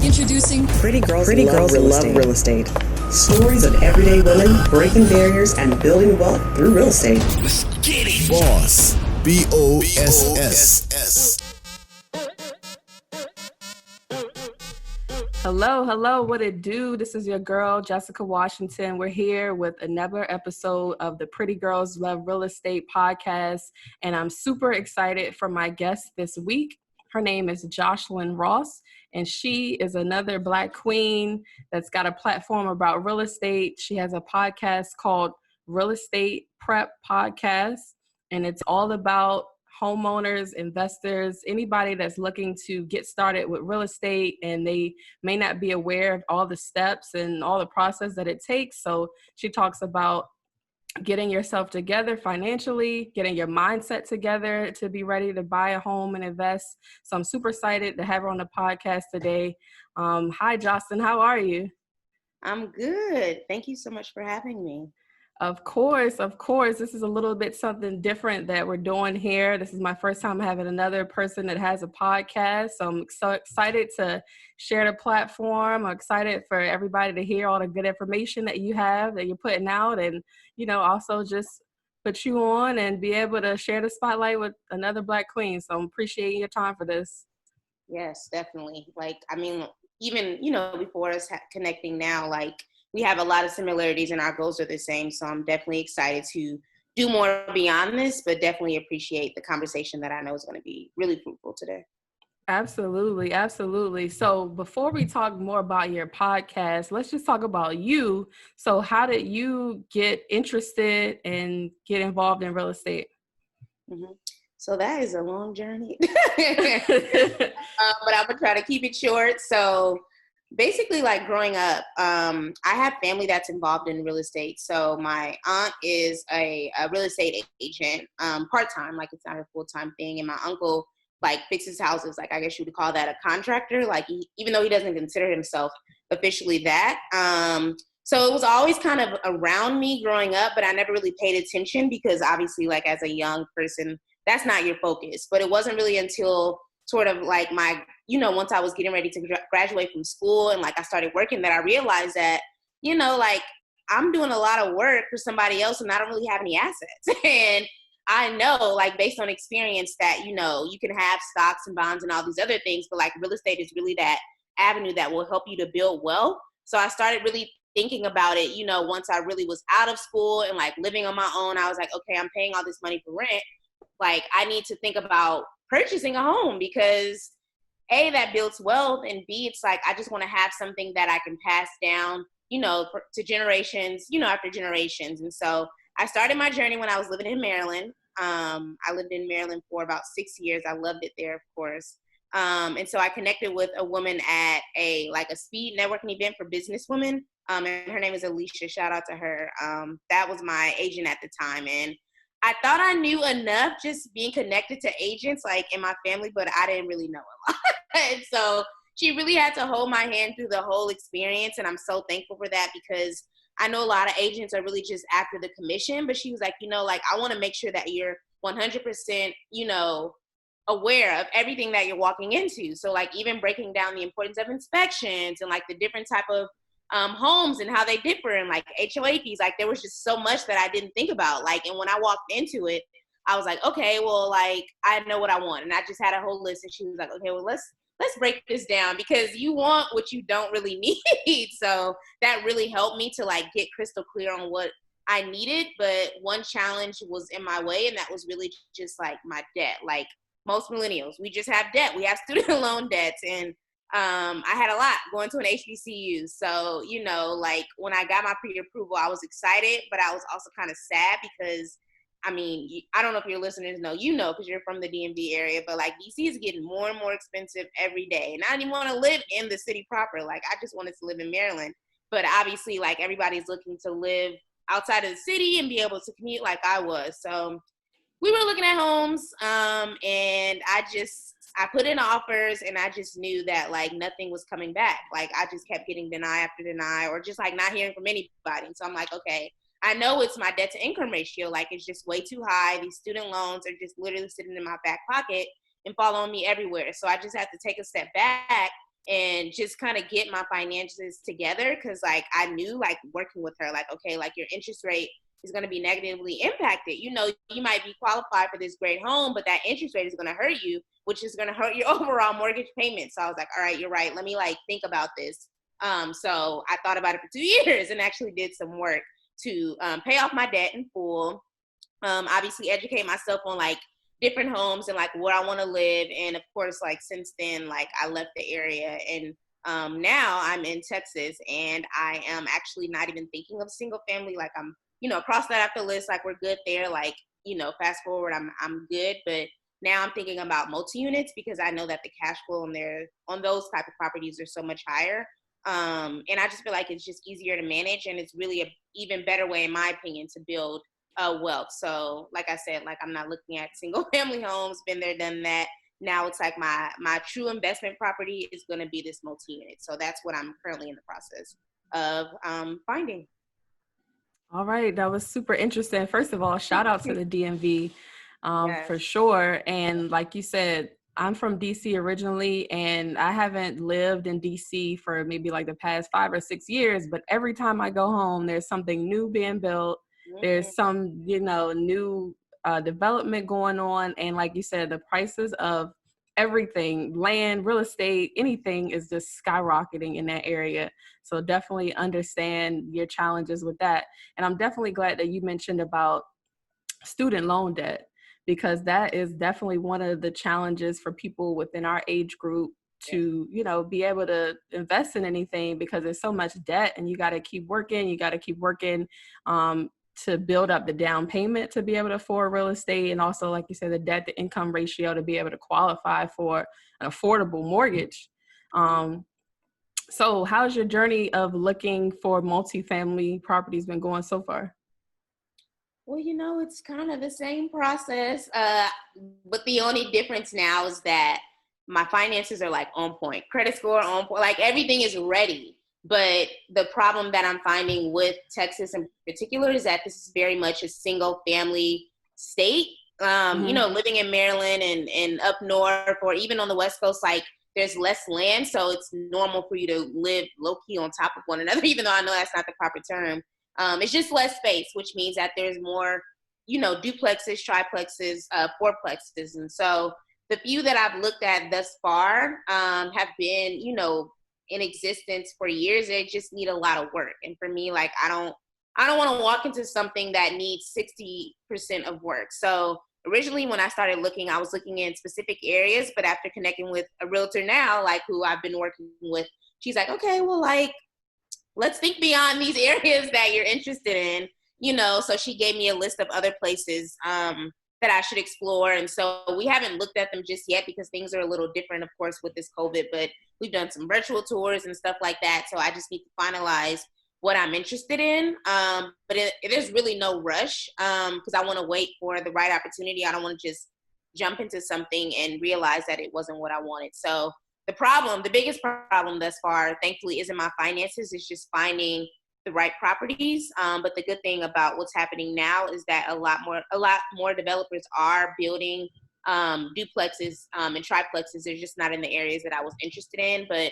Introducing Pretty Girls Love Real Estate. Stories of everyday women breaking barriers and building wealth through real estate. Let's get it. Boss. BOSS. Hello, what it do? This is your girl, Jessica Washington. We're here with another episode of the Pretty Girls Love Real Estate podcast, and I'm super excited for my guest this week. Her name is Joshlyn Ross, and she is another Black queen that's got a platform about real estate. She has a podcast called Real Estate Prep Podcast, and it's all about homeowners, investors, anybody that's looking to get started with real estate and they may not be aware of all the steps and all the process that it takes. So she talks about getting yourself together financially, getting your mindset together to be ready to buy a home and invest. So I'm super excited to have her on the podcast today. Hi, Joshlyn. How are you? I'm good. Thank you so much for having me. Of course. This is a little bit something different that we're doing here. This is my first time having another person that has a podcast. So I'm so excited to share the platform. I'm excited for everybody to hear all the good information that you have, that you're putting out, and, you know, also just put you on and be able to share the spotlight with another Black queen. So I'm appreciating your time for this. Yes, definitely. Even, before us connecting now, we have a lot of similarities and our goals are the same. So I'm definitely excited to do more beyond this, but definitely appreciate the conversation that I know is going to be really fruitful today. Absolutely. So before we talk more about your podcast, let's just talk about you. So how did you get interested and get involved in real estate? Mm-hmm. So that is a long journey, but I'm going to try to keep it short. So basically, growing up, I have family that's involved in real estate. So my aunt is a real estate agent, part-time, it's not a full-time thing. And my uncle, fixes houses. I guess you would call that a contractor. Even though he doesn't consider himself officially that. So it was always kind of around me growing up, but I never really paid attention because obviously, as a young person, that's not your focus. But it wasn't really until sort of my, once I was getting ready to graduate from school and I started working that I realized that, I'm doing a lot of work for somebody else and I don't really have any assets. And I know, based on experience that, you can have stocks and bonds and all these other things, but real estate is really that avenue that will help you to build wealth. So I started really thinking about it, once I really was out of school and living on my own. I was okay, I'm paying all this money for rent. I need to think about purchasing a home because A, that builds wealth, and B, it's I just want to have something that I can pass down, to generations, after generations. And so I started my journey when I was living in Maryland. I lived in Maryland for about 6 years. I loved it there, of course. And so I connected with a woman at a speed networking event for businesswomen. And her name is Alicia. Shout out to her. That was my agent at the time. And I thought I knew enough just being connected to agents in my family, but I didn't really know a lot. And so she really had to hold my hand through the whole experience. And I'm so thankful for that because I know a lot of agents are really just after the commission, but she was I want to make sure that you're 100%, aware of everything that you're walking into. So even breaking down the importance of inspections and the different type of homes and how they differ and HOA fees. There was just so much that I didn't think about. And when I walked into it, I was okay, well, I know what I want. And I just had a whole list and she was okay, well, let's break this down because you want what you don't really need. So that really helped me to get crystal clear on what I needed. But one challenge was in my way, and that was really just my debt. Most millennials, we just have debt. We have student loan debts. And I had a lot going to an HBCU. So, when I got my pre-approval, I was excited, but I was also kind of sad because, I don't know if your listeners know, because you're from the DMV area, but DC is getting more and more expensive every day. And I didn't want to live in the city proper. I just wanted to live in Maryland. But obviously, everybody's looking to live outside of the city and be able to commute like I was. So we were looking at homes, and I put in offers and I just knew that nothing was coming back. I just kept getting deny after deny or just not hearing from anybody. So I'm okay, I know it's my debt to income ratio. It's just way too high. These student loans are just literally sitting in my back pocket and following me everywhere. So I just had to take a step back and just kind of get my finances together. Cause like I knew like working with her, like, okay, like your interest rate is going to be negatively impacted. You know, you might be qualified for this great home, but that interest rate is going to hurt you, which is going to hurt your overall mortgage payment. So I was like, all right, you're right. Let me like think about this. So I thought about it for 2 years and actually did some work to pay off my debt in full. Obviously educate myself on like different homes and like where I want to live. And of course, like since then, like I left the area and now I'm in Texas and I am actually not even thinking of single family. Like I'm, you know, cross that off the list. Like we're good there. Like, you know, fast forward, I'm good. But now I'm thinking about multi-units because I know that the cash flow on those type of properties are so much higher. And I just feel like it's just easier to manage, and it's really a even better way, in my opinion, to build wealth. So like I said, like I'm not looking at single family homes, been there, done that. Now it's like my true investment property is going to be this multi-unit. So that's what I'm currently in the process of finding. All right, that was super interesting. First of all, shout out to the DMV Yes. for sure. And like you said, I'm from DC originally, and I haven't lived in DC for maybe like the past 5 or 6 years. But every time I go home, there's something new being built. There's some, you know, new development going on. And like you said, the prices of everything, land, real estate, anything is just skyrocketing in that area. So definitely understand your challenges with that. And I'm definitely glad that you mentioned about student loan debt, because that is definitely one of the challenges for people within our age group to, you know, be able to invest in anything, because there's so much debt and you got to keep working to build up the down payment to be able to afford real estate. And also, like you said, the debt to income ratio to be able to qualify for an affordable mortgage. So how's your journey of looking for multifamily properties been going so far? Well, you know, it's kind of the same process, but the only difference now is that my finances are like on point, credit score on point, like everything is ready. But the problem that I'm finding with Texas in particular is that this is very much a single family state. You know, living in Maryland and up north or even on the West Coast, like there's less land. So it's normal for you to live low key on top of one another, even though I know that's not the proper term. It's just less space, which means that there's more, you know, duplexes, triplexes, fourplexes. And so the few that I've looked at thus far have been, you know, in existence for years. They just need a lot of work. And for me, like, I don't want to walk into something that needs 60% of work. So originally when I started looking, I was looking in specific areas, but after connecting with a realtor now, like who I've been working with, she's like, okay, well, like, let's think beyond these areas that you're interested in, you know. So she gave me a list of other places that I should explore. And so we haven't looked at them just yet because things are a little different, of course, with this COVID, but we've done some virtual tours and stuff like that. So I just need to finalize what I'm interested in. But there's really no rush because I want to wait for the right opportunity. I don't want to just jump into something and realize that it wasn't what I wanted. So the biggest problem thus far, thankfully, isn't my finances. It's just finding the right properties. But the good thing about what's happening now is that a lot more developers are building duplexes and triplexes. They're just not in the areas that I was interested in. But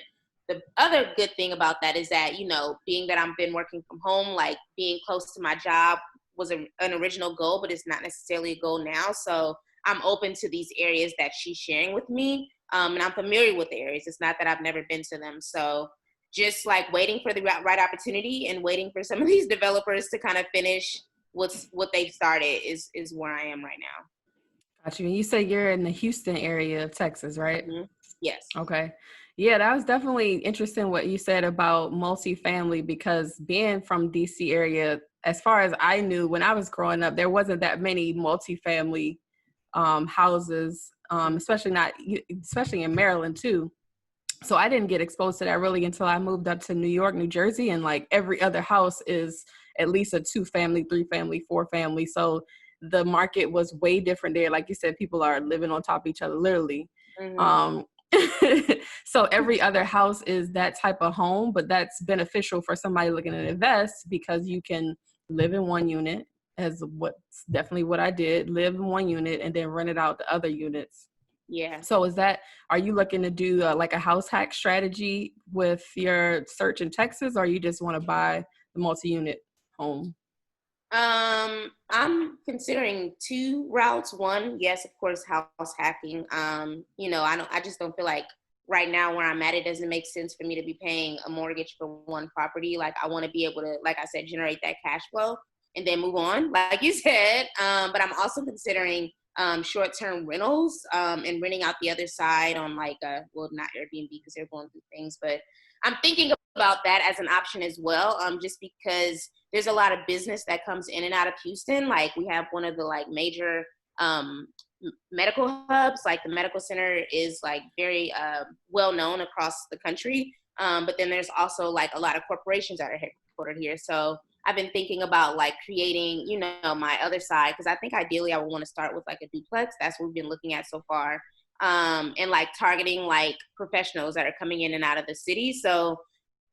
the other good thing about that is that, you know, being that I've been working from home, like being close to my job was an original goal, but it's not necessarily a goal now. So I'm open to these areas that she's sharing with me. And I'm familiar with the areas. It's not that I've never been to them. So just like waiting for the right opportunity and waiting for some of these developers to kind of finish what they've started is where I am right now. Got you. And you say you're in the Houston area of Texas, right? Mm-hmm. Yes. Okay. Yeah, that was definitely interesting what you said about multifamily, because being from DC area, as far as I knew when I was growing up, there wasn't that many multifamily houses, especially in Maryland too. So I didn't get exposed to that really until I moved up to New York, New Jersey, and like every other house is at least a 2-family, 3-family, 4-family. So the market was way different there. Like you said, people are living on top of each other, literally. So every other house is that type of home, but that's beneficial for somebody looking to invest because you can live in one unit, as what's definitely what I did, live in one unit and then rent it out to other units. Yeah. So are you looking to do like a house hack strategy with your search in Texas, or you just want to buy the multi-unit home? I'm considering two routes. One, yes, of course, house hacking. I just don't feel like right now where I'm at, it doesn't make sense for me to be paying a mortgage for one property. Like, I want to be able to, like I said, generate that cash flow and then move on, like you said. But I'm also considering short-term rentals and renting out the other side on like not Airbnb because they're going through things, but I'm thinking about that as an option as well, just because there's a lot of business that comes in and out of Houston. Like, we have one of the like major medical hubs. Like, the medical center is like very well known across the country. But then there's also like a lot of corporations that are headquartered here. So I've been thinking about like creating, my other side, because I think ideally I would want to start with like a duplex. That's what we've been looking at so far. And like targeting like professionals that are coming in and out of the city. So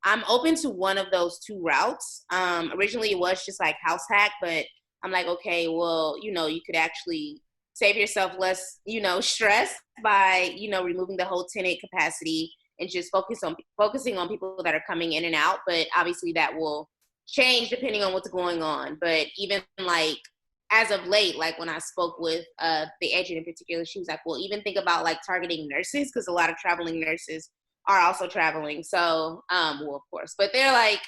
I'm open to one of those two routes. Originally it was just like house hack, but I'm like, okay, well, you could actually save yourself less, stress by, removing the whole tenant capacity and just focusing on people that are coming in and out. But obviously that will change depending on what's going on. But even like, as of late, like when I spoke with the agent in particular, she was like, well, even think about like targeting nurses, because a lot of traveling nurses are also traveling. So, well, of course, but they're like,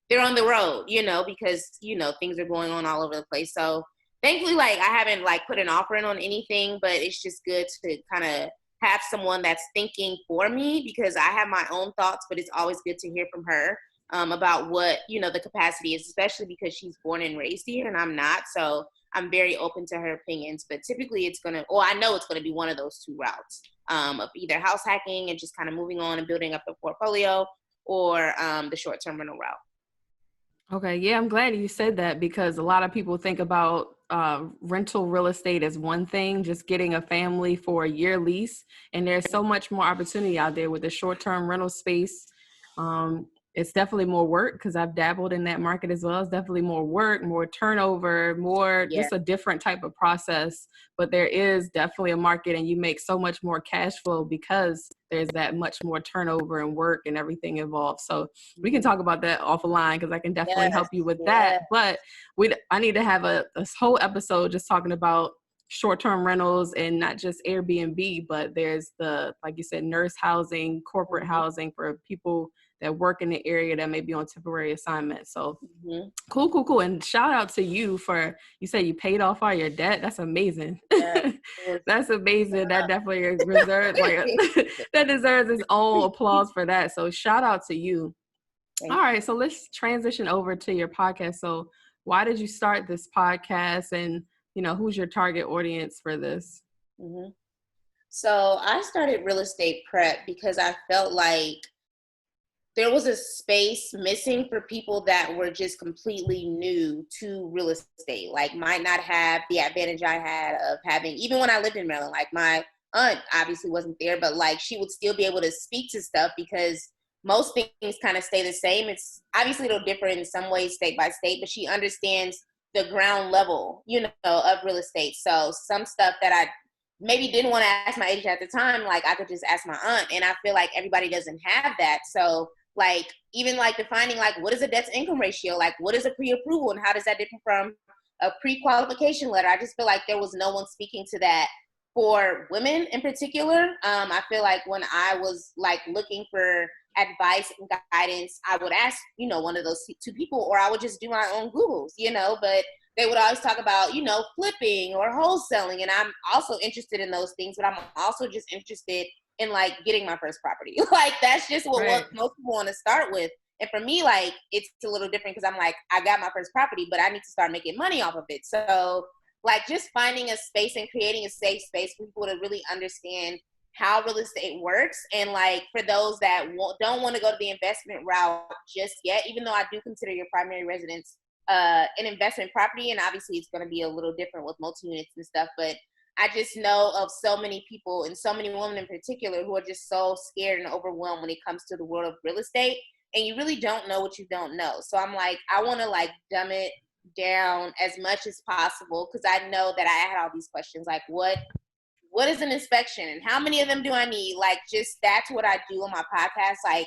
they're on the road, because, things are going on all over the place. So thankfully, like, I haven't like put an offer in on anything, but it's just good to kind of have someone that's thinking for me, because I have my own thoughts, but it's always good to hear from her about what, the capacity is, especially because she's born and raised here and I'm not. So I'm very open to her opinions, but typically I know it's going to be one of those two routes of either house hacking and just kind of moving on and building up the portfolio, or the short-term rental route. Okay. Yeah, I'm glad you said that, because a lot of people think about rental real estate as one thing, just getting a family for a year lease. And there's so much more opportunity out there with the short-term rental space. It's definitely more work, because I've dabbled in that market as well. It's definitely more work, more turnover, just a different type of process. But there is definitely a market, and you make so much more cash flow because there's that much more turnover and work and everything involved. So we can talk about that offline, because I can definitely help you with that. But I need to have a whole episode just talking about short-term rentals, and not just Airbnb, but there's like you said, nurse housing, corporate housing for people that work in the area that may be on temporary assignment. So cool. And shout out to you you say you paid off all your debt. That's amazing. That's amazing. That definitely that deserves its own applause for that. So shout out to you. All right. So let's transition over to your podcast. So why did you start this podcast, and who's your target audience for this? So I started Real Estate Prep because I felt like there was a space missing for people that were just completely new to real estate, like might not have the advantage I had of having, even when I lived in Maryland, like my aunt obviously wasn't there, but like she would still be able to speak to stuff, because most things kind of stay the same. It's obviously it'll differ in some ways state by state, but she understands the ground level, of real estate. So some stuff that I maybe didn't want to ask my agent at the time, like I could just ask my aunt, and I feel like everybody doesn't have that. So like, even like defining like, what is a debt to income ratio? Like, what is a pre-approval, and how does that differ from a pre-qualification letter? I just feel like there was no one speaking to that for women in particular. I feel like when I was like looking for advice and guidance, I would ask, one of those two people, or I would just do my own Googles, but they would always talk about, flipping or wholesaling. And I'm also interested in those things, but I'm also just interested in like getting my first property. Like, that's just what most people want to start with. And for me, like, it's a little different, because I'm like, I got my first property, but I need to start making money off of it. So like, just finding a space and creating a safe space for people to really understand how real estate works. And like, for those that don't want to go to the investment route just yet, even though I do consider your primary residence an investment property, and obviously it's going to be a little different with multi-units and stuff, but I just know of so many people, and so many women in particular, who are just so scared and overwhelmed when it comes to the world of real estate, and you really don't know what you don't know. So I'm like, I want to like dumb it down as much as possible, because I know that I had all these questions, like what what is an inspection and how many of them do I need? Like, just that's what I do on my podcast. Like,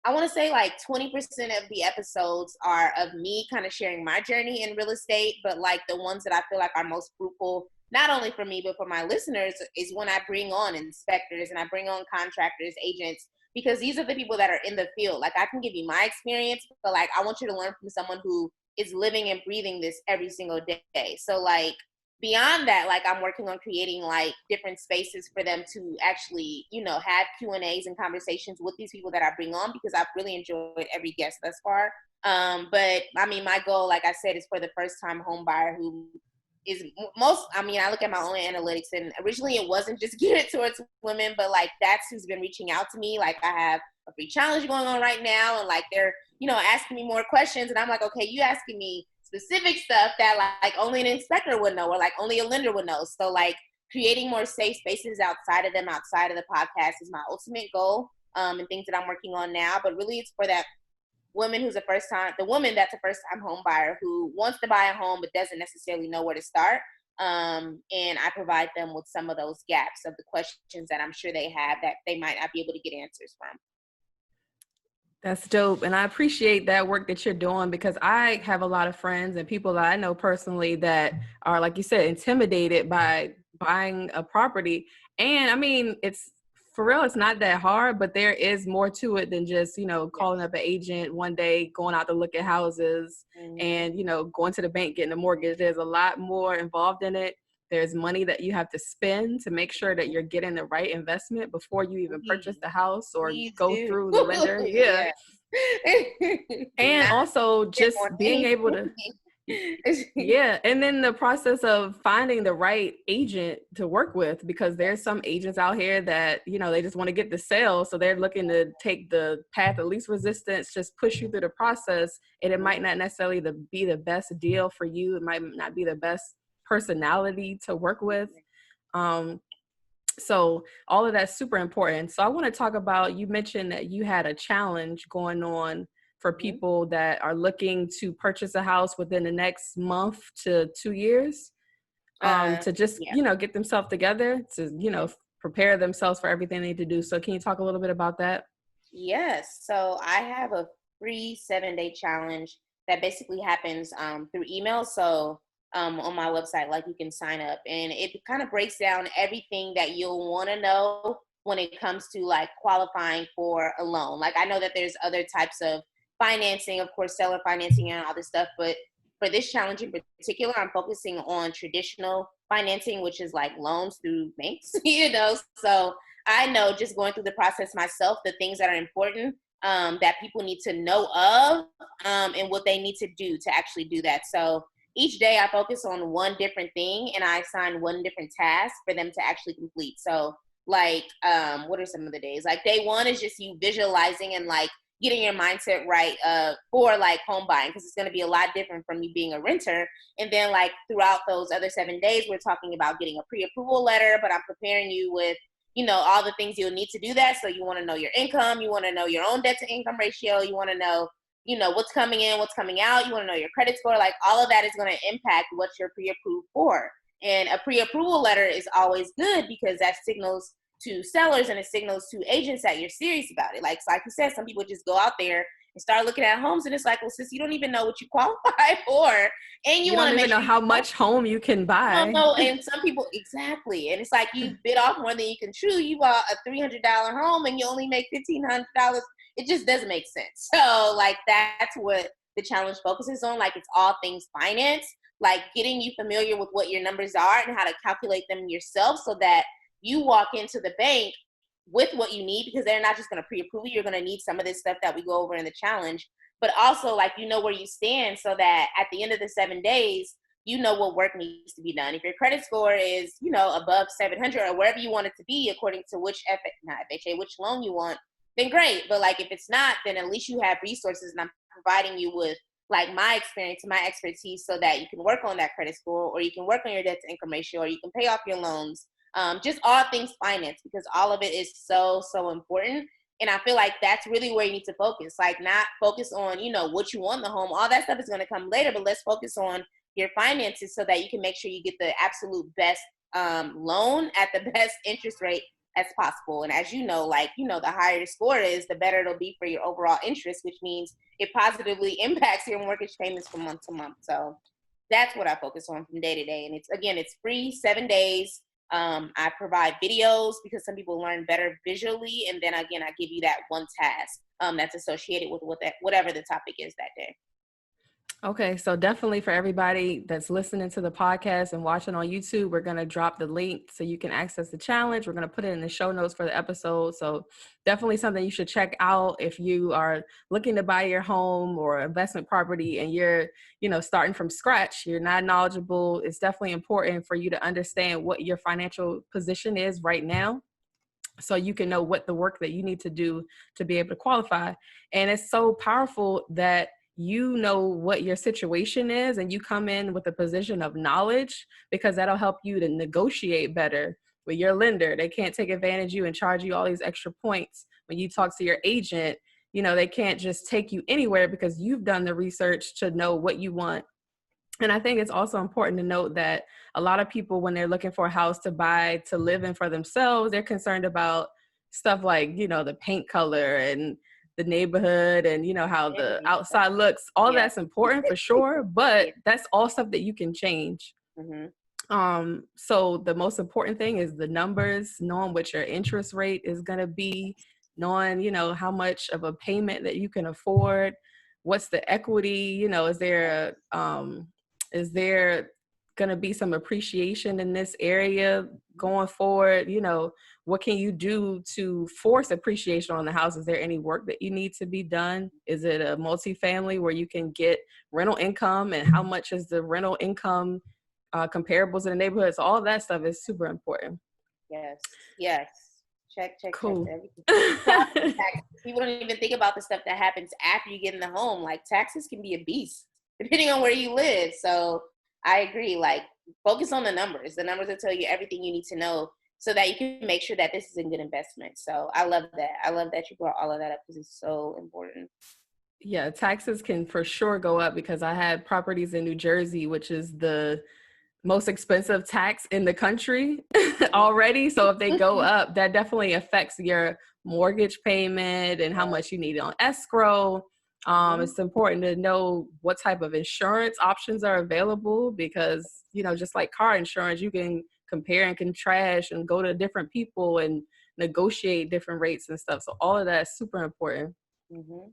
I want to say like 20% of the episodes are of me kind of sharing my journey in real estate, but like the ones that I feel like are most fruitful, not only for me, but for my listeners, is when I bring on inspectors and I bring on contractors, agents, because these are the people that are in the field. Like, I can give you my experience, but like, I want you to learn from someone who is living and breathing this every single day. So like, beyond that, like, I'm working on creating like different spaces for them to actually, you know, have Q&As and conversations with these people that I bring on, because I've really enjoyed every guest thus far. But I mean, my goal, like I said, is for the first time home buyer who is I look at my own analytics, and originally it wasn't just geared towards women, but like, that's who's been reaching out to me. Like, I have a free challenge going on right now, and like, they're, you know, asking me more questions, and I'm like, okay, you asking me specific stuff that like only an inspector would know, or like only a lender would know. So like, creating more safe spaces outside of the podcast is my ultimate goal, and things that I'm working on now. But really, it's for that woman who's the woman that's a first time home buyer who wants to buy a home but doesn't necessarily know where to start. And I provide them with some of those gaps of the questions that I'm sure they have that they might not be able to get answers from. That's dope. And I appreciate that work that you're doing, because I have a lot of friends and people that I know personally that are, like you said, intimidated by buying a property. And I mean, it's for real, it's not that hard, but there is more to it than just, you know, calling up an agent one day, going out to look at houses, and, you know, going to the bank, getting a mortgage. There's a lot more involved in it. There's money that you have to spend to make sure that you're getting the right investment before you even purchase the house or go through the lender. Yeah. And also just being able to, yeah. And then the process of finding the right agent to work with, because there's some agents out here that, you know, they just want to get the sale. So they're looking to take the path of least resistance, just push you through the process. And it might not necessarily be the best deal for you. It might not be the best personality to work with. So all of that's super important. So I want to talk about, you mentioned that you had a challenge going on for people that are looking to purchase a house within the next month to 2 years, to just, you know, get themselves together, to, you know, prepare themselves for everything they need to do. So can you talk a little bit about that? Yes. So I have a free 7-day challenge that basically happens through email. So on my website, like, you can sign up, and it kind of breaks down everything that you'll want to know when it comes to like qualifying for a loan. Like, I know that there's other types of financing, of course, seller financing and all this stuff, but for this challenge in particular, I'm focusing on traditional financing, which is like loans through banks, you know. So I know, just going through the process myself, the things that are important that people need to know of, and what they need to do to actually do that. So each day I focus on one different thing, and I assign one different task for them to actually complete. So like, what are some of the days? Like, day one is just you visualizing and like getting your mindset right for like home buying, because it's going to be a lot different from you being a renter. And then like throughout those other 7 days, we're talking about getting a pre-approval letter, but I'm preparing you with, you know, all the things you'll need to do that. So you want to know your income, you want to know your own debt to income ratio, you want to know, you know, what's coming in, what's coming out, you want to know your credit score. Like, all of that is going to impact what you're pre-approved for. And a pre-approval letter is always good, because that signals to sellers and it signals to agents that you're serious about it. Like you said, some people just go out there and start looking at homes, and it's like, well, sis, you don't even know what you qualify for, and you want to don't even know how much home you can buy. No, and some people, exactly, and it's like you bit off more than you can chew. You bought a $300 home and you only make $1,500. It just doesn't make sense. So like, that's what the challenge focuses on. Like, it's all things finance, like getting you familiar with what your numbers are and how to calculate them yourself, so that you walk into the bank with what you need, because they're not just going to pre-approve you. You're going to need some of this stuff that we go over in the challenge, but also like, you know where you stand, so that at the end of the 7 days, you know what work needs to be done. If your credit score is, you know, above 700 or wherever you want it to be, according to which which loan you want, then great. But like, if it's not, then at least you have resources, and I'm providing you with like my experience, my expertise, so that you can work on that credit score, or you can work on your debt to income ratio, or you can pay off your loans. Just all things finance, because all of it is so, so important. And I feel like that's really where you need to focus. Like, not focus on, you know, what you want in the home. All that stuff is going to come later, but let's focus on your finances, so that you can make sure you get the absolute best loan at the best interest rate as possible. And as you know, the higher your score is, the better it'll be for your overall interest, which means it positively impacts your mortgage payments from month to month. So that's what I focus on from day to day. And it's free, 7 days. I provide videos because some people learn better visually. And then again, I give you that one task that's associated with whatever the topic is that day. Okay, so definitely for everybody that's listening to the podcast and watching on YouTube, we're going to drop the link so you can access the challenge. We're going to put it in the show notes for the episode. So definitely something you should check out if you are looking to buy your home or investment property and you're, starting from scratch, you're not knowledgeable. It's definitely important for you to understand what your financial position is right now, so you can know what the work that you need to do to be able to qualify. And it's so powerful that you know what your situation is and you come in with a position of knowledge, because that'll help you to negotiate better with your lender. They can't take advantage of you and charge you all these extra points. When you talk to your agent, they can't just take you anywhere because you've done the research to know what you want. And I think it's also important to note that a lot of people, when they're looking for a house to buy, to live in for themselves, they're concerned about stuff like, the paint color and the neighborhood and, how the outside looks. All that's important for sure, but that's all stuff that you can change. Mm-hmm. So the most important thing is the numbers, knowing what your interest rate is going to be, knowing, how much of a payment that you can afford, what's the equity, is there going to be some appreciation in this area going forward? What can you do to force appreciation on the house? Is there any work that you need to be done? Is it a multifamily where you can get rental income, and how much is the rental income comparables in the neighborhood? So all that stuff is super important. Yes. Check. Cool. People don't even think about the stuff that happens after you get in the home. Like, taxes can be a beast depending on where you live. So I agree. Like, focus on the numbers. The numbers will tell you everything you need to know so that you can make sure that this is a good investment. So I love that. I love that you brought all of that up because it's so important. Yeah, taxes can for sure go up because I had properties in New Jersey, which is the most expensive tax in the country already. So if they go up, that definitely affects your mortgage payment and how much you need on escrow. It's important to know what type of insurance options are available because, just like car insurance, you can compare and contrast and go to different people and negotiate different rates and stuff. So all of that is super important. Mm-hmm.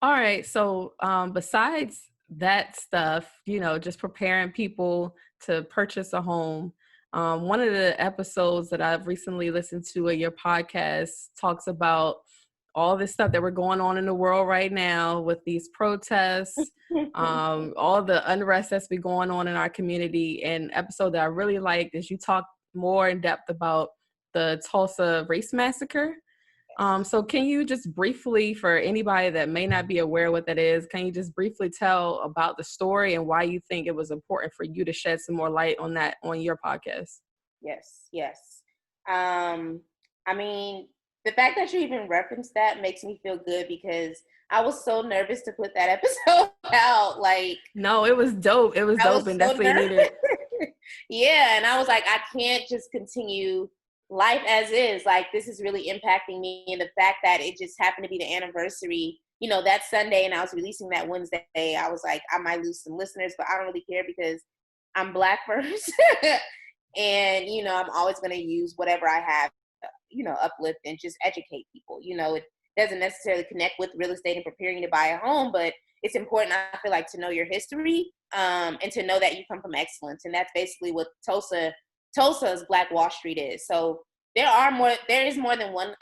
All right. So besides that stuff, just preparing people to purchase a home. One of the episodes that I've recently listened to in your podcast talks about all this stuff that we're going on in the world right now with these protests, all the unrest that's been going on in our community. And episode that I really liked is you talk more in depth about the Tulsa race massacre. So can you just briefly, for anybody that may not be aware what that is, can you just briefly tell about the story and why you think it was important for you to shed some more light on that on your podcast? Yes. I mean, the fact that you even referenced that makes me feel good because I was so nervous to put that episode out. Like, no, it was dope. It was dope and so definitely needed. Yeah, and I was like, I can't just continue life as is. Like, this is really impacting me, and the fact that it just happened to be the anniversary, that Sunday, and I was releasing that Wednesday, I was like, I might lose some listeners, but I don't really care because I'm Black first. And, I'm always going to use whatever I have, uplift and just educate people. It doesn't necessarily connect with real estate and preparing you to buy a home, but it's important, I feel like, to know your history and to know that you come from excellence. And that's basically what Tulsa's Black Wall Street is. So there is more than one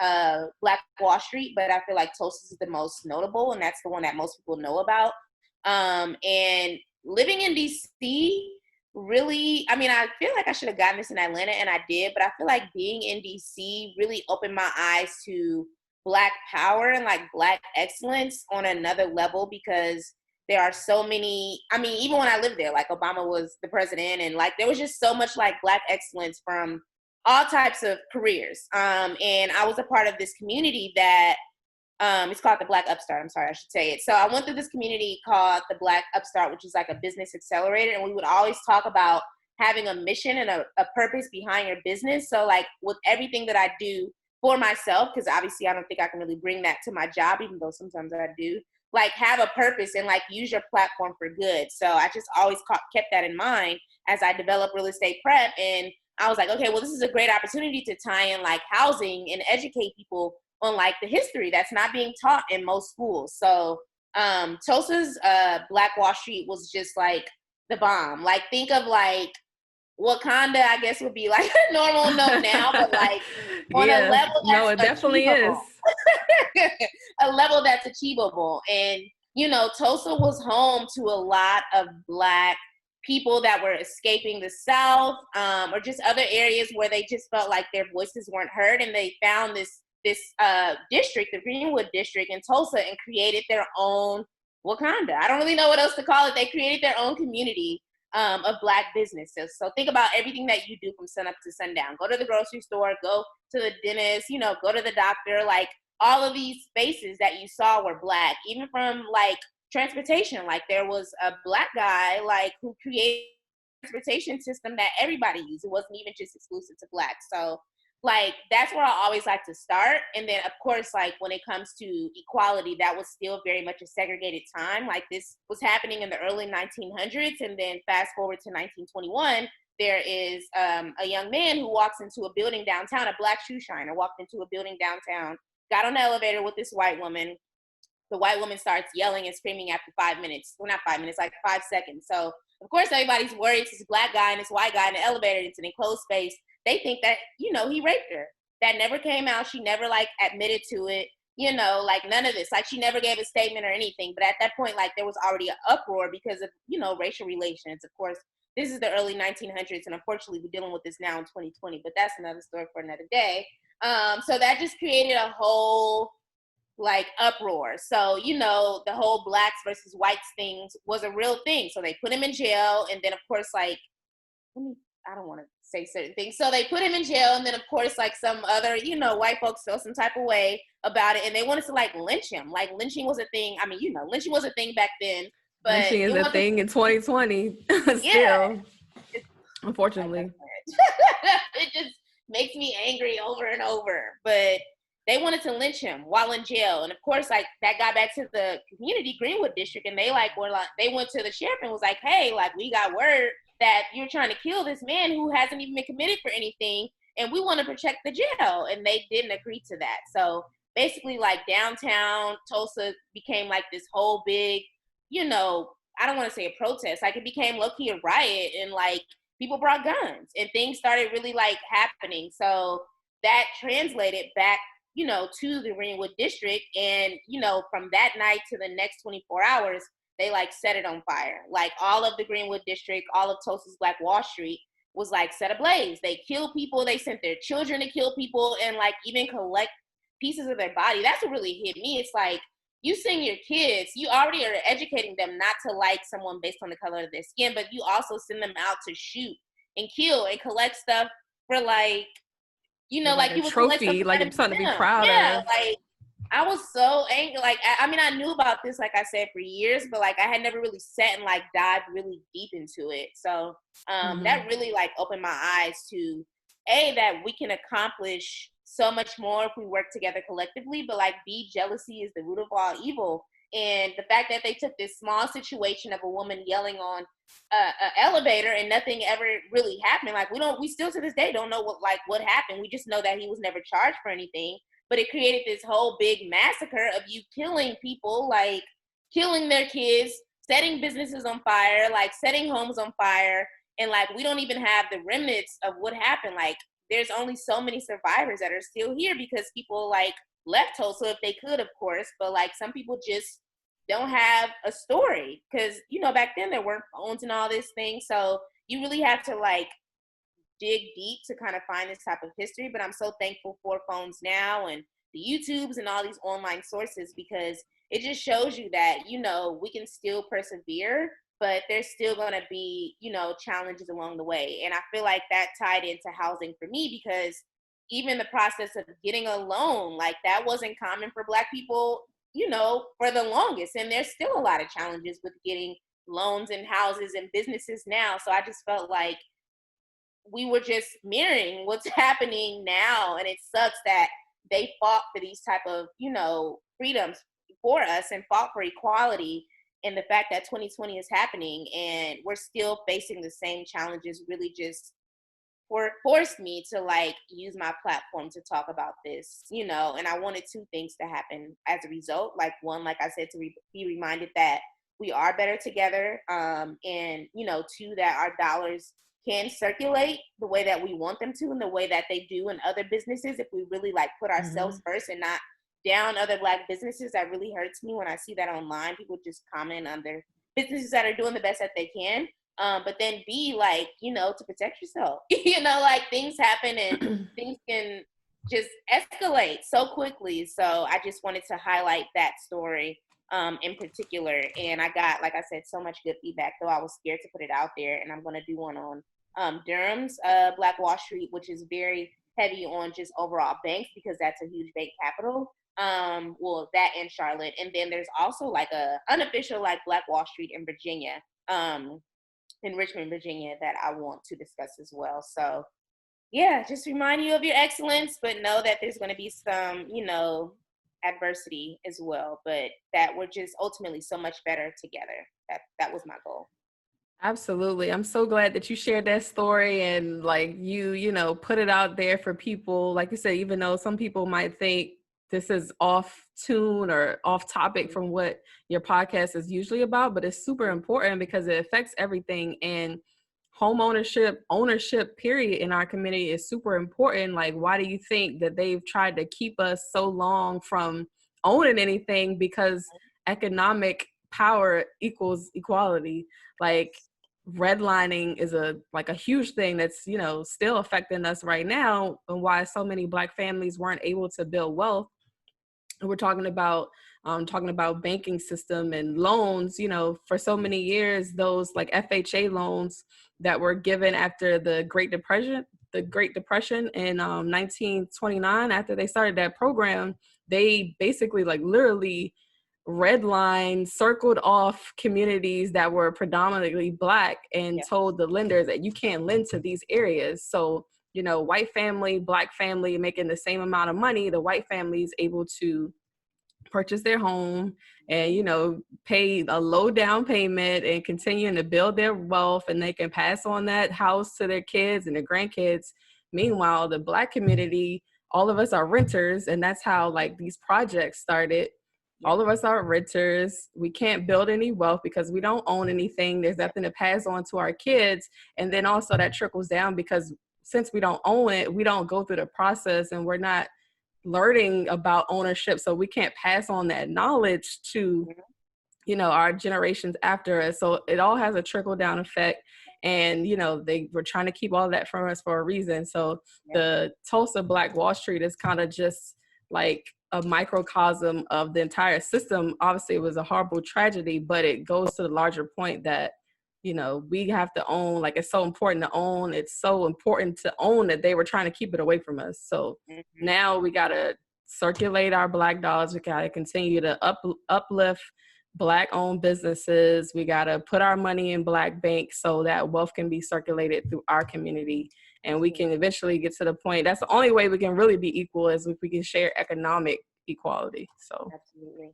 Black Wall Street, but I feel like Tulsa is the most notable, and that's the one that most people know about. And living in DC, really, I mean, I feel like I should have gotten this in Atlanta, and I did, but I feel like being in DC really opened my eyes to Black power and like Black excellence on another level, because there are so many, I mean, even when I lived there, like Obama was the president, and like there was just so much like Black excellence from all types of careers. And I was a part of this community that it's called the Black Upstart. I'm sorry, I should say it. So I went through this community called the Black Upstart, which is like a business accelerator. And we would always talk about having a mission and a purpose behind your business. So like with everything that I do for myself, because obviously I don't think I can really bring that to my job, even though sometimes I do, like have a purpose and like use your platform for good. So I just always kept that in mind as I developed Real Estate Prep. And I was like, okay, well, this is a great opportunity to tie in like housing and educate people on like the history that's not being taught in most schools. So Tulsa's Black Wall Street was just like the bomb. Like think of like Wakanda, I guess would be like a normal note now, but like on a level that's it definitely is. A level that's achievable. And, you know, Tulsa was home to a lot of Black people that were escaping the South, or just other areas where they just felt like their voices weren't heard. And they found this district, the Greenwood district in Tulsa, and created their own Wakanda. I don't really know what else to call it. They created their own community of Black businesses. So think about everything that you do from sunup to sundown. Go to the grocery store, go to the dentist, you know, go to the doctor. Like all of these spaces that you saw were Black, even from like transportation. Like there was a Black guy like who created a transportation system that everybody used. It wasn't even just exclusive to Black. So like that's where I always like to start. And then of course, like when it comes to equality, that was still very much a segregated time. Like this was happening in the early 1900s, and then fast forward to 1921, there is a young man who walks into a building downtown, a Black shoe shiner walked into a building downtown, got on the elevator with this white woman. The white woman starts yelling and screaming after 5 minutes. Well, not 5 minutes, like 5 seconds. So of course everybody's worried. It's this Black guy and this white guy in the elevator. It's an enclosed space. They think that, you know, he raped her. That never came out. She never like admitted to it, you know, like none of this. Like she never gave a statement or anything. But at that point, like there was already an uproar because of, you know, racial relations. Of course, this is the early 1900s, and unfortunately we're dealing with this now in 2020, but that's another story for another day. So that just created a whole like uproar. So, you know, the whole Blacks versus whites things was a real thing. So they put him in jail. And then of course, like, I don't want to say certain things. So they put him in jail. And then of course, like some other, you know, white folks felt some type of way about it. And they wanted to like lynch him. Like lynching was a thing. I mean, you know, lynching was a thing back then. But lynching is a thing in 2020 still, yeah. Unfortunately. It just makes me angry over and over. But they wanted to lynch him while in jail. And of course, like that got back to the community, Greenwood district. And they like were like, they went to the sheriff and was like, hey, like we got word that you're trying to kill this man who hasn't even been committed for anything. And we want to protect the jail. And they didn't agree to that. So basically like downtown Tulsa became like this whole big, you know, I don't want to say a protest. Like it became low-key a riot, and like people brought guns and things started really like happening. So that translated back, you know, to the Greenwood district. And, you know, from that night to the next 24 hours, they like set it on fire. Like all of the Greenwood district, all of Tulsa's Black Wall Street was like set ablaze. They killed people. They sent their children to kill people and like even collect pieces of their body. That's what really hit me. It's like you send your kids, you already are educating them not to like someone based on the color of their skin, but you also send them out to shoot and kill and collect stuff for like, you know, like you would trophy, like it's something to be proud of. Like I was so angry. Like I mean, I knew about this, like I said, for years, but like I had never really sat and like dived really deep into it. So that really like opened my eyes to that we can accomplish so much more if we work together collectively. But like jealousy is the root of all evil. And the fact that they took this small situation of a woman yelling on an elevator and nothing ever really happened. Like we still to this day don't know what happened. We just know that he was never charged for anything. But it created this whole big massacre of you killing people, like killing their kids, setting businesses on fire, like setting homes on fire. And like we don't even have the remnants of what happened. Like there's only so many survivors that are still here because people like left Tulsa if they could, of course, but like some people just don't have a story because, you know, back then there weren't phones and all this thing. So you really have to like dig deep to kind of find this type of history. But I'm so thankful for phones now and the YouTubes and all these online sources, because it just shows you that, you know, we can still persevere, but there's still going to be, you know, challenges along the way. And I feel like that tied into housing for me, because even the process of getting a loan, like that wasn't common for Black people, you know, for the longest. And there's still a lot of challenges with getting loans and houses and businesses now. So I just felt like we were just mirroring what's happening now. And it sucks that they fought for these type of, freedoms for us and fought for equality. And the fact that 2020 is happening and we're still facing the same challenges really just forced me to like use my platform to talk about this, and I wanted two things to happen as a result. Like one, like I said, to be reminded that we are better together. And, two, that our dollars can circulate the way that we want them to and the way that they do in other businesses. If we really like put ourselves first and not down other Black businesses. That really hurts me when I see that online. People just comment on their businesses that are doing the best that they can. But then be like, to protect yourself, like things happen and things can just escalate so quickly. So I just wanted to highlight that story in particular. And I got, like I said, so much good feedback, though I was scared to put it out there. And I'm going to do one on Durham's Black Wall Street, which is very heavy on just overall banks because that's a huge bank capital. Well, that in Charlotte. And then there's also like a unofficial like Black Wall Street in Virginia. In Richmond, Virginia, that I want to discuss as well. So yeah, just remind you of your excellence, but know that there's going to be some, adversity as well, but that we're just ultimately so much better together. That was my goal. Absolutely. I'm so glad that you shared that story and like you put it out there for people. Like you said, even though some people might think this is off tune or off topic from what your podcast is usually about, but it's super important because it affects everything. And ownership period in our community is super important. Like, why do you think that they've tried to keep us so long from owning anything? Because economic power equals equality. Like, redlining is a huge thing that's still affecting us right now, and why so many Black families weren't able to build wealth. And we're talking about banking system and loans. For so many years, those like FHA loans that were given after the Great Depression in 1929, after they started that program, they basically like literally redlined, circled off communities that were predominantly Black and told the lenders that you can't lend to these areas. So, white family, Black family making the same amount of money, the white family is able to purchase their home and, pay a low down payment and continue to build their wealth, and they can pass on that house to their kids and their grandkids. Meanwhile, the Black community, all of us are renters, and that's how like these projects started. All of us are renters. We can't build any wealth because we don't own anything. There's nothing to pass on to our kids. And then also that trickles down because since we don't own it, we don't go through the process and we're not learning about ownership. So we can't pass on that knowledge to, our generations after us. So it all has a trickle down effect. And, they were trying to keep all that from us for a reason. So the Tulsa Black Wall Street is kind of just like a microcosm of the entire system. Obviously, it was a horrible tragedy, but it goes to the larger point that, we have to own, like it's so important to own. It's so important to own that they were trying to keep it away from us. So now we got to circulate our Black dollars. We got to continue to uplift Black owned businesses. We got to put our money in Black banks so that wealth can be circulated through our community. And we can eventually get to the point. That's the only way we can really be equal, is if we can share economic equality. So absolutely.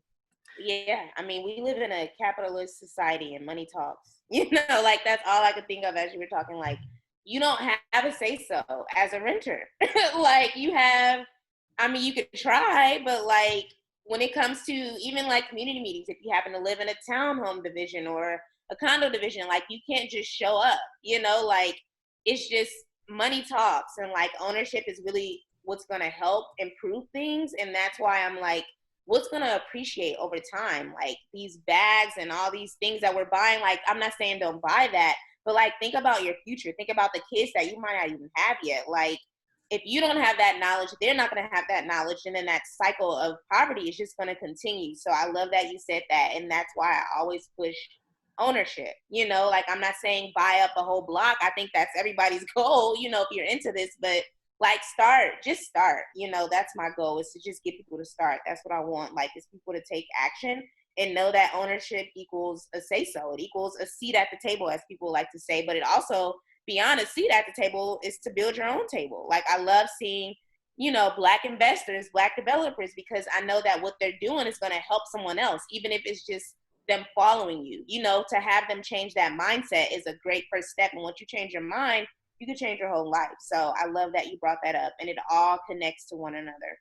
Yeah. I mean, we live in a capitalist society and money talks, like that's all I could think of as you were talking. Like, you don't have a say so as a renter. Like you could try, but like when it comes to even like community meetings, if you happen to live in a townhome division or a condo division, like you can't just show up, like it's just money talks, and like ownership is really what's going to help improve things. And that's why I'm like, what's going to appreciate over time? Like these bags and all these things that we're buying, like I'm not saying don't buy that, but like think about your future. Think about the kids that you might not even have yet. Like if you don't have that knowledge, they're not going to have that knowledge. And then that cycle of poverty is just going to continue. So I love that you said that. And that's why I always push ownership. Like I'm not saying buy up a whole block. I think that's everybody's goal, if you're into this, but like just start, that's my goal, is to just get people to start. That's what I want. Like, is people to take action and know that ownership equals a say so. It equals a seat at the table, as people like to say, but it also beyond a seat at the table is to build your own table. Like, I love seeing, you know, Black investors, Black developers, because I know that what they're doing is going to help someone else, even if it's just them following you. You know, to have them change that mindset is a great first step. And once you change your mind, you can change your whole life. So I love that you brought that up, and it all connects to one another.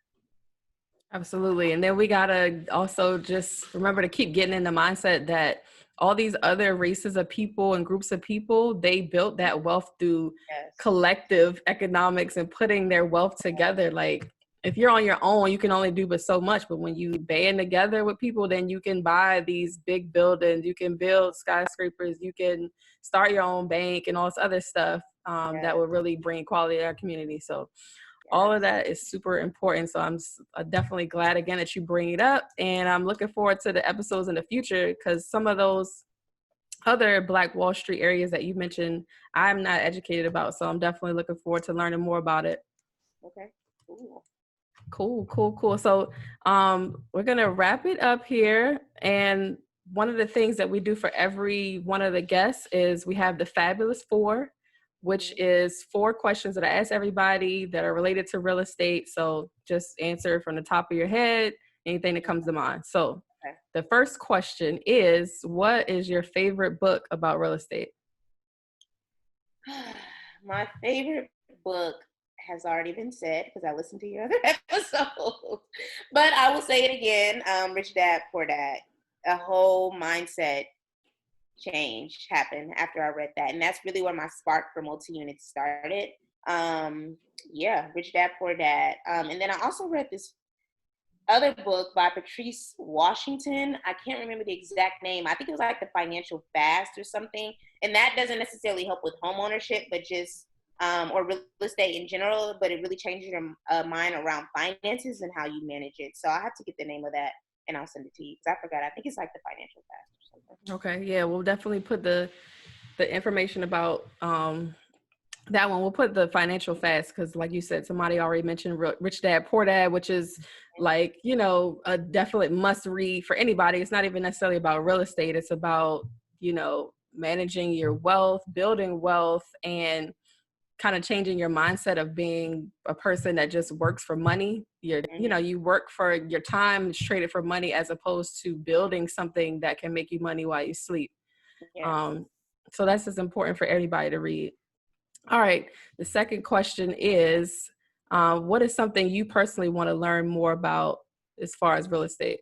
Absolutely. And then we got to also just remember to keep getting in the mindset that all these other races of people and groups of people, they built that wealth through collective economics and putting their wealth together. Like, if you're on your own, you can only do but so much. But when you band together with people, then you can buy these big buildings, you can build skyscrapers, you can start your own bank and all this other stuff that will really bring quality to our community. So all of that is super important. So I'm definitely glad again that you bring it up, and I'm looking forward to the episodes in the future, because some of those other Black Wall Street areas that you mentioned, I'm not educated about. So I'm definitely looking forward to learning more about it. Okay, Cool. So we're going to wrap it up here. And one of the things that we do for every one of the guests is we have the Fabulous Four, which is 4 questions that I ask everybody that are related to real estate. So just answer from the top of your head, anything that comes to mind. So the first question is, what is your favorite book about real estate? My favorite book has already been said because I listened to your other episode. But I will say it again, Rich Dad, Poor Dad. A whole mindset change happened after I read that, and that's really where my spark for multi-units started. Rich Dad Poor Dad, and then I also read this other book by Patrice Washington. I can't remember the exact name. I think it was like The Financial Fast or something, and that doesn't necessarily help with home ownership, but just or real estate in general, but it really changes your mind around finances and how you manage it. So I have to get the name of that and I'll send it to you because I forgot. I think it's like The Financial Fast or something. Okay, yeah, we'll definitely put the information about that one. We'll put The Financial Fast because, like you said, somebody already mentioned Rich Dad Poor Dad, which is like, you know, a definite must read for anybody. It's not even necessarily about real estate. It's about, you know, managing your wealth, building wealth, and kind of changing your mindset of being a person that just works for money. You know, you work for your time, it's traded for money, as opposed to building something that can make you money while you sleep. So that's just important for everybody to read. All right. The second question is, what is something you personally want to learn more about as far as real estate?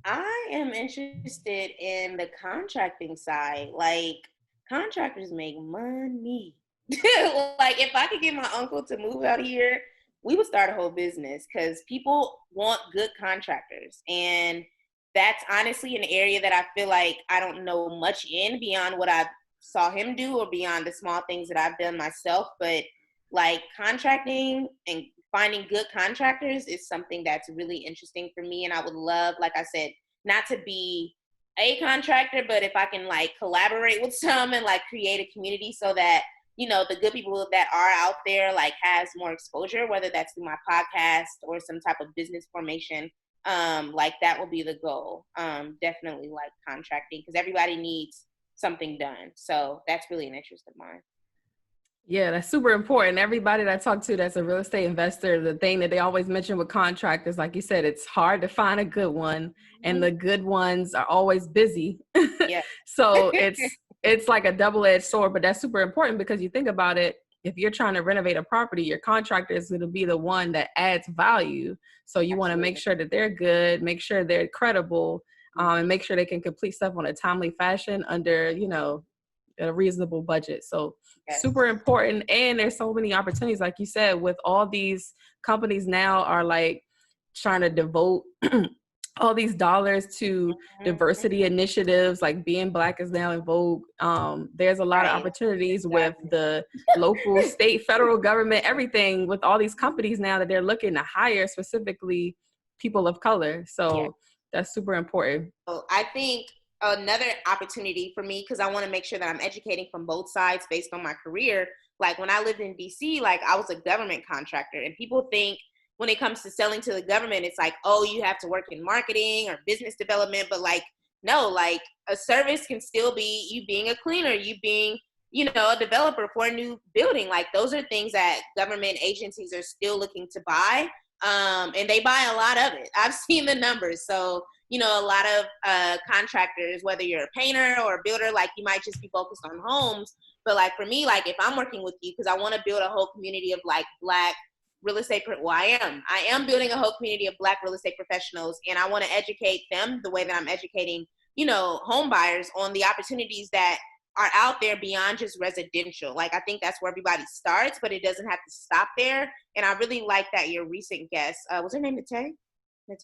I am interested in the contracting side. Like, contractors make money. Like, if I could get my uncle to move out here, we would start a whole business because people want good contractors. And that's honestly an area that I feel like I don't know much in beyond what I saw him do or beyond the small things that I've done myself. But like, contracting and finding good contractors is something that's really interesting for me. And I would love, like I said, not to be a contractor, but if I can like collaborate with some and like create a community so that, you know, the good people that are out there like has more exposure, whether that's through my podcast or some type of business formation, like that will be the goal. Definitely like contracting because everybody needs something done. So that's really an interest of mine. Yeah, that's super important. Everybody that I talk to that's a real estate investor, the thing that they always mention with contractors, like you said, it's hard to find a good one, and the good ones are always busy. Yeah. So it's like a double-edged sword, but that's super important because you think about it, if you're trying to renovate a property, your contractor is going to be the one that adds value. So you want to make sure that they're good, make sure they're credible, and make sure they can complete stuff on a timely fashion under, you know, a reasonable budget. So super important. And there's so many opportunities, like you said, with all these companies now are like trying to devote all these dollars to diversity initiatives, like being Black is now in vogue. There's a lot of opportunities with the local, state, federal government, everything with all these companies now that they're looking to hire specifically people of color. So that's super important. So I think another opportunity for me, because I want to make sure that I'm educating from both sides based on my career. Like when I lived in DC, like I was a government contractor, and people think when it comes to selling to the government, it's like, oh, you have to work in marketing or business development. But like, no, like a service can still be you being a cleaner, you being a developer for a new building. Like those are things that government agencies are still looking to buy. And they buy a lot of it. I've seen the numbers. So, a lot of contractors, whether you're a painter or a builder, like you might just be focused on homes. But like for me, like if I'm working with you, because I want to build a whole community of like Black real estate, I am building a whole community of Black real estate professionals, and I want to educate them the way that I'm educating, home buyers on the opportunities that are out there beyond just residential. Like, I think that's where everybody starts, but it doesn't have to stop there. And I really like that your recent guest, was her name Nate?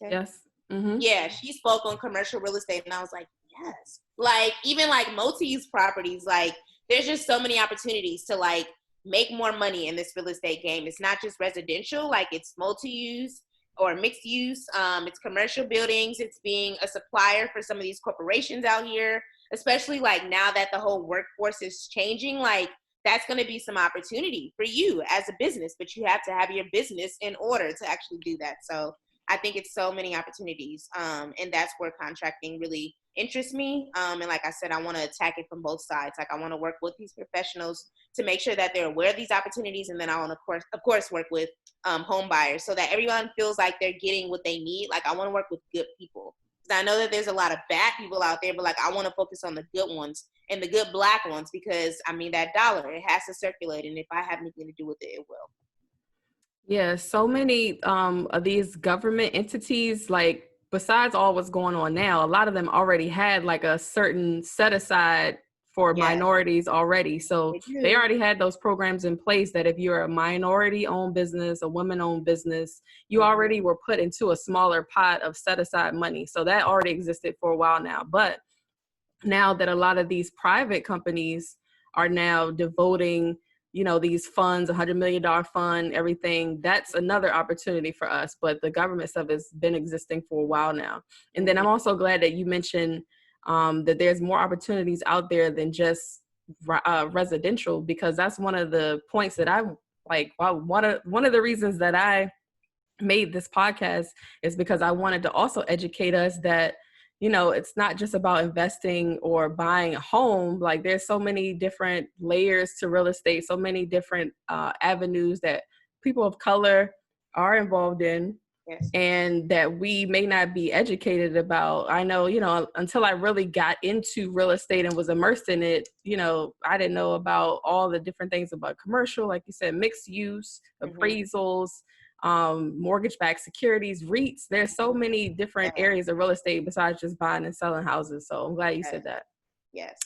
Yes. Mm-hmm. Yeah, she spoke on commercial real estate, and I was like, yes. Like, even like multi-use properties, like there's just so many opportunities to like make more money in this real estate game. It's not just residential, like it's multi-use or mixed use. It's commercial buildings. It's being a supplier for some of these corporations out here, especially like now that the whole workforce is changing. Like that's going to be some opportunity for you as a business, but you have to have your business in order to actually do that. So I think it's so many opportunities. And that's where contracting really interests me. And like I said, I want to attack it from both sides. Like I want to work with these professionals to make sure that they're aware of these opportunities. And then I want to, of course, work with home buyers so that everyone feels like they're getting what they need. Like I want to work with good people. I know that there's a lot of bad people out there, but like I want to focus on the good ones and the good Black ones, because I mean that dollar, it has to circulate, and if I have anything to do with it, it will. Yeah, so many of these government entities, like besides all what's going on now, a lot of them already had like a certain set aside for minorities already. So they already had those programs in place that if you're a minority owned business, a women owned business, you already were put into a smaller pot of set aside money. So that already existed for a while now. But now that a lot of these private companies are now devoting, these funds, $100 million fund, everything, that's another opportunity for us. But the government stuff has been existing for a while now. And then I'm also glad that you mentioned that there's more opportunities out there than just residential, because that's one of the points that I like. One of the reasons that I made this podcast is because I wanted to also educate us that, it's not just about investing or buying a home. Like there's so many different layers to real estate, so many different avenues that people of color are involved in. Yes. And that we may not be educated about. I know, until I really got into real estate and was immersed in it, I didn't know about all the different things about commercial, like you said, mixed use, appraisals, mortgage-backed securities, REITs. There's so many different areas of real estate besides just buying and selling houses. So I'm glad you said that. Yes.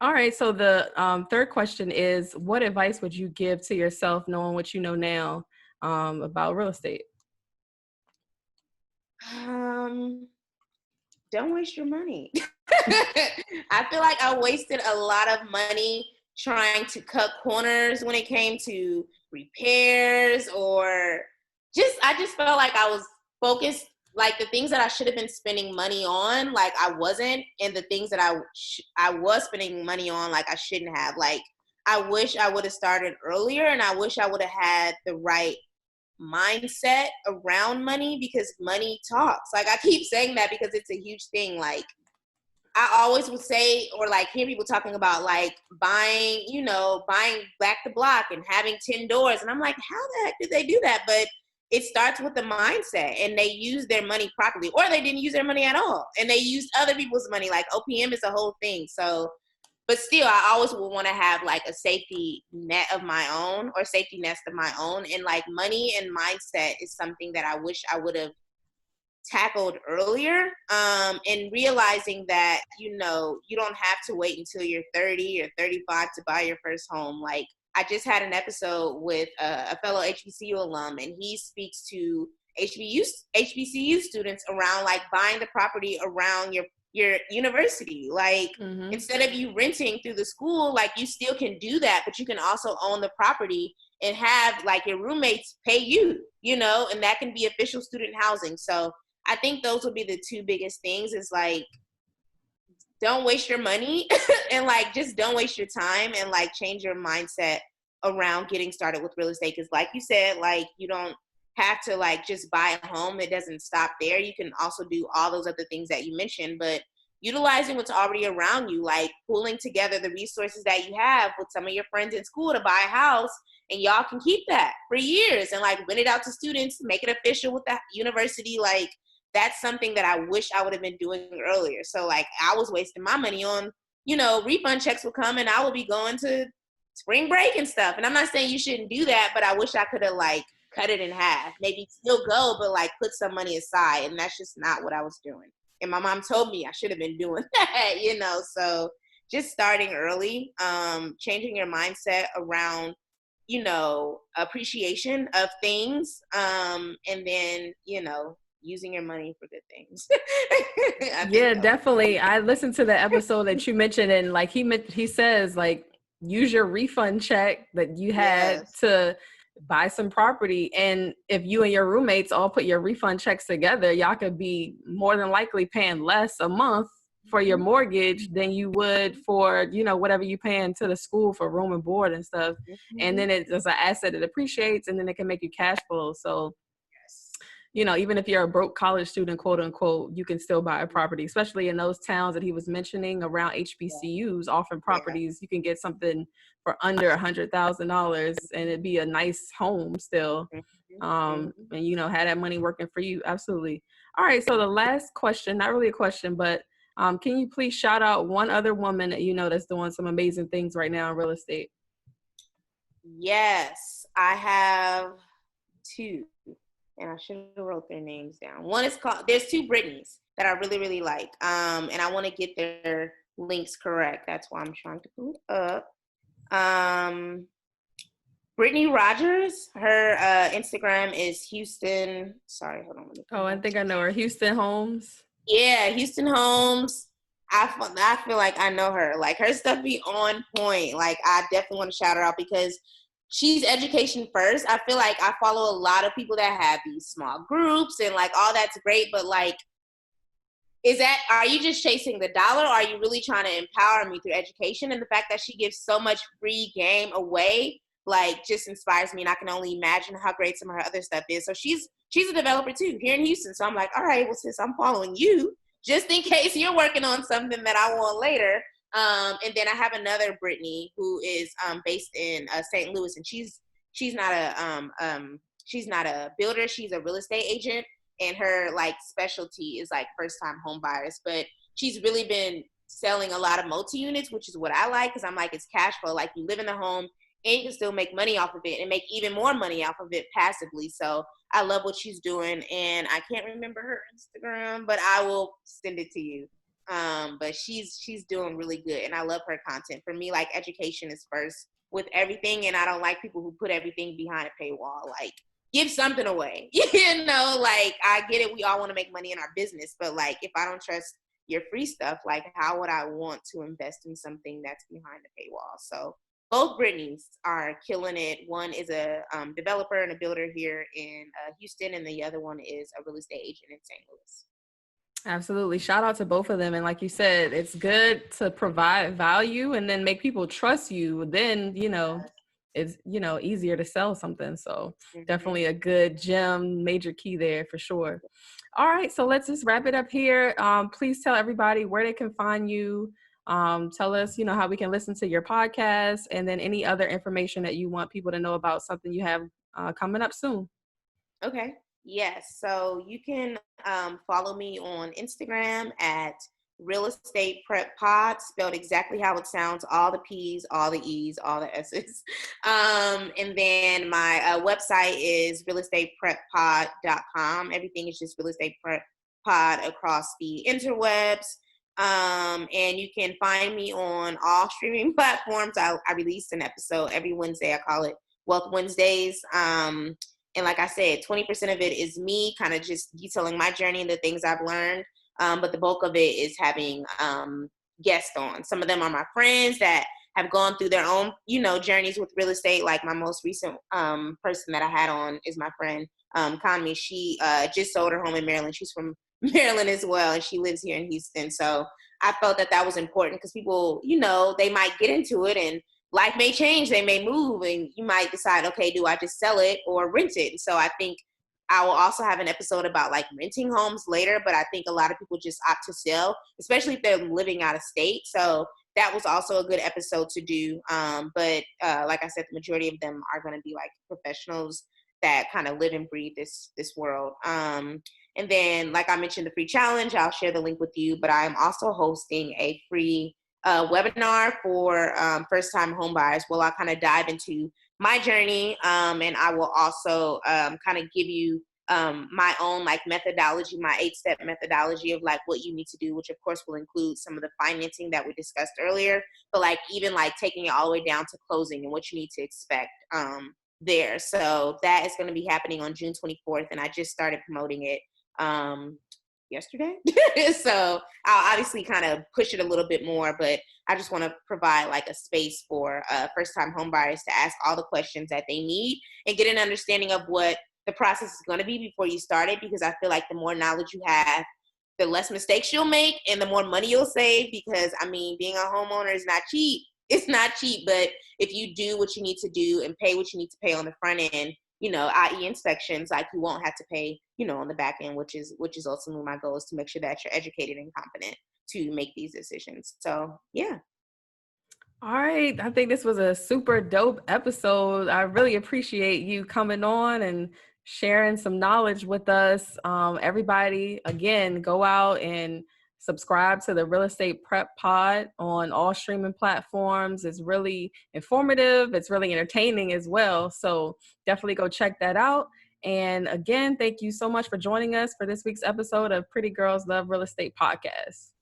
All right. So the third question is, what advice would you give to yourself knowing what you know now about real estate? Don't waste your money. I feel like I wasted a lot of money trying to cut corners when it came to repairs, or I just felt like I was focused, like the things that I should have been spending money on, like I wasn't, and the things that I was spending money on, like I shouldn't have. Like I wish I would have started earlier, and I wish I would have had the right mindset around money, because money talks. Like I keep saying that because it's a huge thing. Like I always would say, or like hear people talking about like buying back the block and having 10 doors. And I'm like, how the heck did they do that? But it starts with the mindset, and they use their money properly, or they didn't use their money at all, and they used other people's money. Like OPM is a whole thing. So, but still, I always would want to have like a safety net of my own, or safety nest of my own. And like money and mindset is something that I wish I would have tackled earlier, and realizing that, you don't have to wait until you're 30 or 35 to buy your first home. Like I just had an episode with a fellow HBCU alum, and he speaks to HBCU students around like buying the property around your university. Like instead of you renting through the school, like you still can do that, but you can also own the property and have like your roommates pay you, and that can be official student housing. So I think those would be the two biggest things, is like, don't waste your money and like, just don't waste your time, and like change your mindset around getting started with real estate. Cause like you said, like you don't have to like just buy a home. It doesn't stop there. You can also do all those other things that you mentioned, but utilizing what's already around you, like pulling together the resources that you have with some of your friends in school to buy a house, and y'all can keep that for years and like rent it out to students, make it official with the university. Like that's something that I wish I would have been doing earlier. So like I was wasting my money on, refund checks would come and I would be going to spring break and stuff. And I'm not saying you shouldn't do that, but I wish I could have like cut it in half, maybe still go, but like put some money aside. And that's just not what I was doing. And my mom told me I should have been doing that, so just starting early, changing your mindset around, appreciation of things, and then, using your money for good things. Yeah, definitely. I listened to the episode that you mentioned, and like he says, like, use your refund check that you had to buy some property. And if you and your roommates all put your refund checks together, y'all could be more than likely paying less a month for your mortgage than you would for, whatever you paying to the school for room and board and stuff. And then it's an asset that appreciates, and then it can make you cash flow. So even if you're a broke college student, quote unquote, you can still buy a property, especially in those towns that he was mentioning around HBCUs, offering properties. You can get something for under $100,000 and it'd be a nice home still. And, have that money working for you. Absolutely. All right. So the last question, not really a question, but can you please shout out one other woman that that's doing some amazing things right now in real estate? Yes, I have two. And I should have wrote their names down. One is there's two Britneys that I really, really like. And I want to get their links correct. That's why I'm trying to pull it up. Brittney Rogers, her Instagram is Houston. Sorry, hold on. Oh, I think I know her. Houston Homes. Yeah, Houston Homes. I feel like I know her. Like her stuff be on point. Like I definitely want to shout her out because she's education first. I feel like I follow a lot of people that have these small groups and like all that's great, but like, are you just chasing the dollar, or are you really trying to empower me through education? And the fact that she gives so much free game away, like just inspires me, and I can only imagine how great some of her other stuff is. So she's a developer too here in Houston. So I'm like, all right, well, sis, I'm following you just in case you're working on something that I want later. And then I have another Brittney who is based in St. Louis, and she's not a builder. She's a real estate agent, and her like specialty is like first time home buyers. But she's really been selling a lot of multi-units, which is what I like, because I'm like, it's cash flow. Like you live in the home and you can still make money off of it and make even more money off of it passively. So I love what she's doing, and I can't remember her Instagram, but I will send it to you. But she's doing really good, and I love her content. For me, like education is first with everything, and I don't like people who put everything behind a paywall. Like give something away, like I get it. We all want to make money in our business, but like if I don't trust your free stuff, like how would I want to invest in something that's behind a paywall? So both Britneys are killing it. One is a developer and a builder here in Houston, and the other one is a real estate agent in St. Louis. Absolutely. Shout out to both of them. And like you said, it's good to provide value and then make people trust you. Then, it's, easier to sell something. So definitely a good gem, major key there for sure. All right. So let's just wrap it up here. Please tell everybody where they can find you. Tell us, how we can listen to your podcast, and then any other information that you want people to know about something you have coming up soon. Okay. Yes. So you can follow me on Instagram at Real Estate Prep Pod, spelled exactly how it sounds, all the P's, all the E's, all the S's. And then my website is realestatepreppod.com. Everything is just Real Estate Prep Pod across the interwebs. And you can find me on all streaming platforms. I release an episode every Wednesday. I call it Wealth Wednesdays. And like I said, 20% of it is me kind of just detailing my journey and the things I've learned. But the bulk of it is having guests on. Some of them are my friends that have gone through their own, journeys with real estate. Like my most recent person that I had on is my friend, Conmi. She just sold her home in Maryland. She's from Maryland as well, and she lives here in Houston. So I felt that was important because people, they might get into it and life may change, they may move, and you might decide, okay, do I just sell it or rent it? So I think I will also have an episode about like renting homes later, but I think a lot of people just opt to sell, especially if they're living out of state. So that was also a good episode to do. But like I said, the majority of them are going to be like professionals that kind of live and breathe this world. And then, like I mentioned, the free challenge, I'll share the link with you, but I'm also hosting a free webinar for first-time homebuyers. Well, I'll kind of dive into my journey, and I will also kind of give you my own like methodology, my 8-step methodology of like what you need to do, which of course will include some of the financing that we discussed earlier, but like even like taking it all the way down to closing and what you need to expect there. So that is going to be happening on June 24th, and I just started promoting it yesterday. So I'll obviously kind of push it a little bit more, but I just want to provide like a space for first-time homebuyers to ask all the questions that they need and get an understanding of what the process is going to be before you start it, because I feel like the more knowledge you have, the less mistakes you'll make and the more money you'll save, because I mean, being a homeowner is not cheap. It's not cheap, but if you do what you need to do and pay what you need to pay on the front end, you know, i.e. inspections, like you won't have to pay, you know, on the back end, which is ultimately my goal, is to make sure that you're educated and competent to make these decisions. So, yeah. All right. I think this was a super dope episode. I really appreciate you coming on and sharing some knowledge with us. Everybody, again, go out and subscribe to the Real Estate Prep Pod on all streaming platforms. It's really informative. It's really entertaining as well. So definitely go check that out. And again, thank you so much for joining us for this week's episode of Pretty Girls Love Real Estate Podcast.